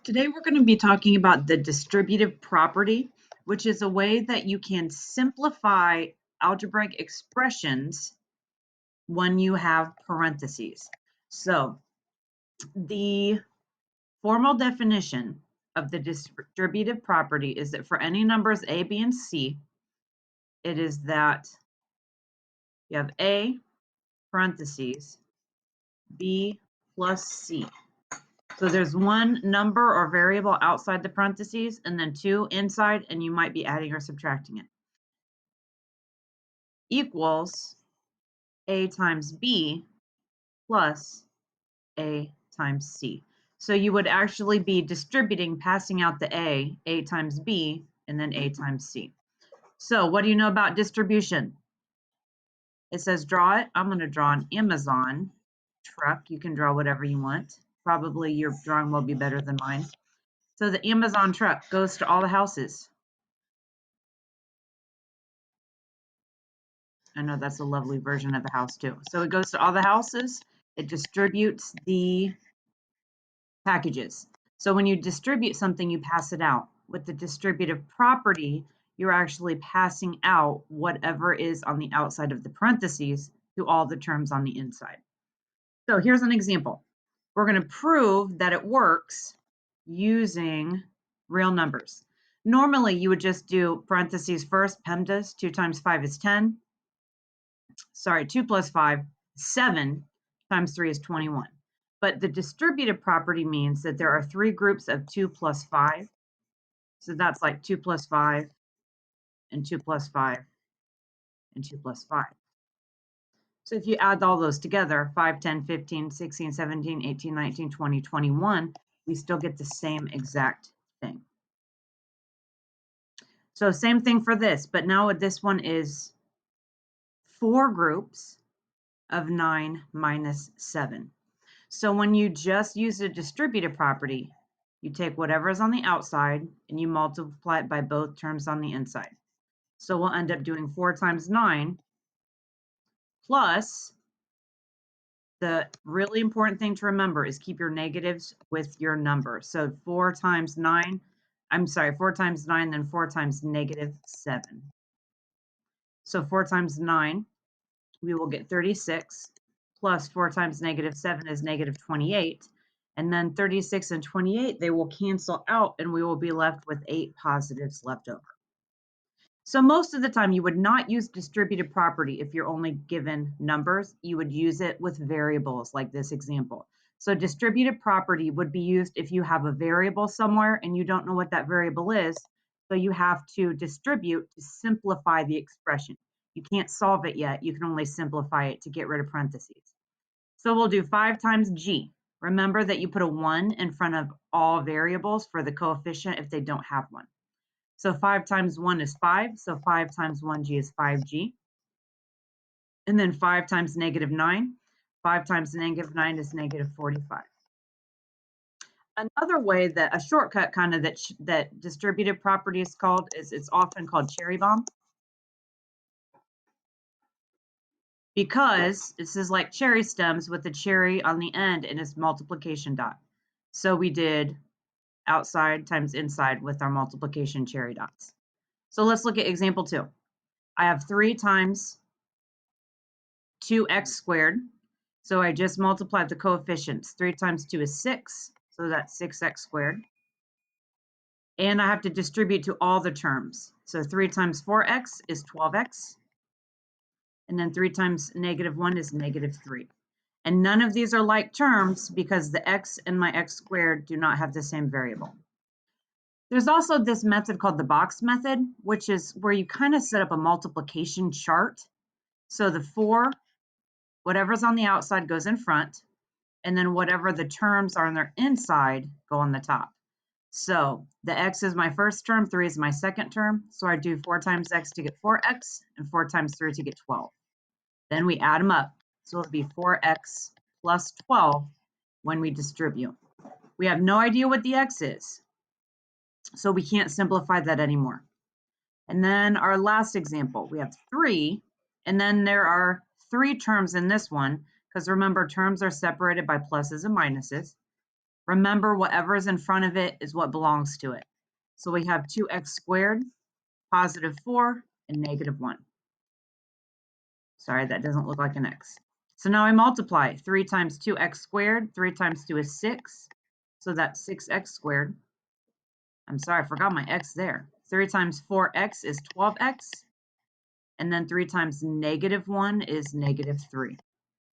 Today we're going to be talking about the distributive property, which is a way that you can simplify algebraic expressions when you have parentheses. So the formal definition of the distributive property is that for any numbers a, b, and c, it is that you have a parentheses b plus c. So there's one number or variable outside the parentheses and then two inside, and you might be adding or subtracting it. Equals a times b plus a times c. So you would actually be distributing, passing out the a times b, and then a times c. So what do you know about distribution? It says draw it. I'm going to draw an Amazon truck. You can draw whatever you want. Probably your drawing will be better than mine. So the Amazon truck goes to all the houses. I know that's a lovely version of a house too. So it goes to all the houses. It distributes the packages. So when you distribute something, you pass it out. With the distributive property, you're actually passing out whatever is on the outside of the parentheses to all the terms on the inside. So here's an example. We're going to prove that it works using real numbers. Normally, you would just do parentheses first, PEMDAS, 2 times 5 is 10. Sorry, 2 plus 5, 7 times 3 is 21. But the distributive property means that there are three groups of 2 plus 5. So that's like 2 plus 5 and 2 plus 5 and 2 plus 5. So if you add all those together, 5, 10, 15, 16, 17, 18, 19, 20, 21, we still get the same exact thing. So same thing for this, but now this one is 4 groups of 9 minus 7. So when you just use the distributive property, you take whatever is on the outside and you multiply it by both terms on the inside. So we'll end up doing 4 times 9 plus, the really important thing to remember is keep your negatives with your number. So 4 times 9, then 4 times negative 7. So 4 times 9, we will get 36, plus 4 times negative 7 is negative 28. And then 36 and 28, they will cancel out and we will be left with 8 positives left over. So most of the time you would not use distributive property if you're only given numbers. You would use it with variables like this example. So distributive property would be used if you have a variable somewhere and you don't know what that variable is. So you have to distribute to simplify the expression. You can't solve it yet. You can only simplify it to get rid of parentheses. So we'll do 5 times g. Remember that you put a 1 in front of all variables for the coefficient if they don't have one. So 5 times 1 is 5. So 5 times 1g is 5g. And then 5 times negative 9. 5 times negative 9 is negative 45. Another way that a shortcut kind of that distributive property is called is it's often called cherry bomb. Because this is like cherry stems with the cherry on the end and it's multiplication dot. So we did outside times inside with our multiplication cherry dots. So let's look at example 2. I have 3 times 2x squared. So I just multiplied the coefficients. 3 times 2 is 6. So that's 6x squared. And I have to distribute to all the terms. So 3 times 4x is 12x. And then 3 times negative 1 is negative 3. And none of these are like terms because the x and my x squared do not have the same variable. There's also this method called the box method, which is where you kind of set up a multiplication chart. So the 4, whatever's on the outside goes in front, and then whatever the terms are on their inside go on the top. So the x is my first term, 3 is my second term. So I do 4 times x to get 4x and 4 times 3 to get 12. Then we add them up. So it'll be 4x plus 12 when we distribute. We have no idea what the x is, so we can't simplify that anymore. And then our last example, we have 3, and then there are 3 terms in this one, because remember, terms are separated by pluses and minuses. Remember, whatever is in front of it is what belongs to it. So we have 2x squared, positive 4, and negative 1. Sorry, that doesn't look like an x. So now I multiply. 3 times 2x squared, 3 times 2 is 6. So that's 6x squared. I'm sorry, I forgot my x there. 3 times 4x is 12x. And then 3 times negative 1 is negative 3.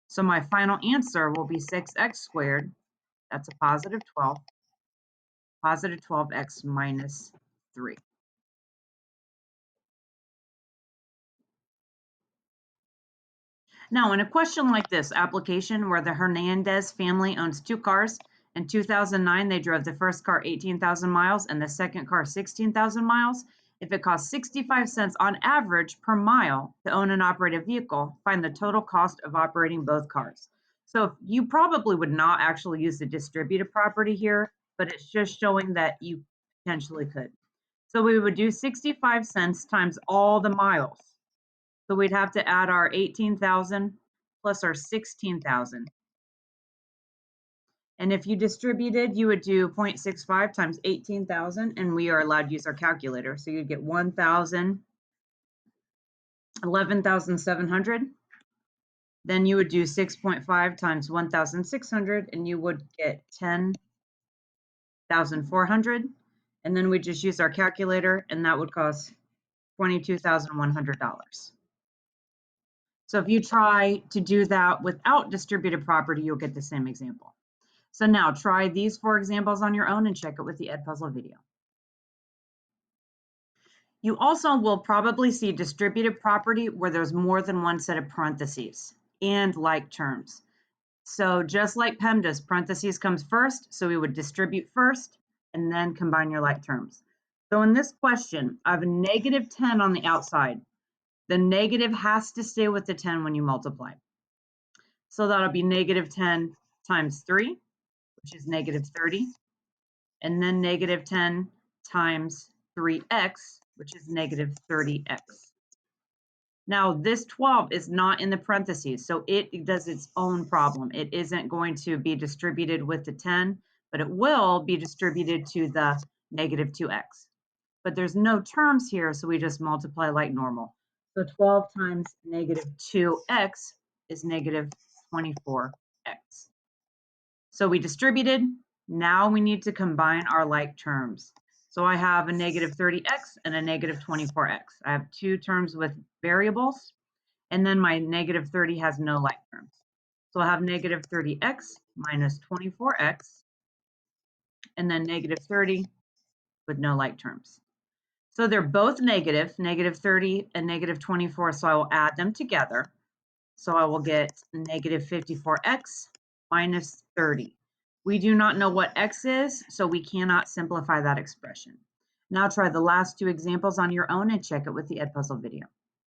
So my final answer will be 6x squared. That's a positive 12. Positive 12x minus 3. Now, in a question like this application where the Hernandez family owns 2 cars, in 2009 they drove the first car 18,000 miles and the second car 16,000 miles. If it costs 65 cents on average per mile to own and operate a vehicle, find the total cost of operating both cars. So you probably would not actually use the distributive property here, but it's just showing that you potentially could. So we would do 65 cents times all the miles. So we'd have to add our 18,000 plus our 16,000. And if you distributed, you would do 0.65 times 18,000, and we are allowed to use our calculator. So you'd get 11,700. Then you would do 6.5 times 1,600, and you would get 10,400. And then we just use our calculator, and that would cost $22,100. So if you try to do that without distributed property, you'll get the same example. So now try these 4 examples on your own and check it with the Edpuzzle video. You also will probably see distributed property where there's more than one set of parentheses and like terms. So just like PEMDAS, parentheses comes first, so we would distribute first and then combine your like terms. So in this question, I have a negative 10 on the outside. The negative has to stay with the 10 when you multiply. So that'll be negative 10 times 3, which is negative 30, and then negative 10 times 3x, which is negative 30x. Now, this 12 is not in the parentheses, so it does its own problem. It isn't going to be distributed with the 10, but it will be distributed to the negative 2x. But there's no terms here, so we just multiply like normal. So 12 times negative 2x is negative 24x. So we distributed. Now we need to combine our like terms. So I have a negative 30x and a negative 24x. I have 2 terms with variables, and then my negative 30 has no like terms. So I have negative 30x minus 24x, and then negative 30 with no like terms. So they're both negative, negative 30 and negative 24, so I will add them together. So I will get negative 54x minus 30. We do not know what x is, so we cannot simplify that expression. Now try the last 2 examples on your own and check it with the Edpuzzle video.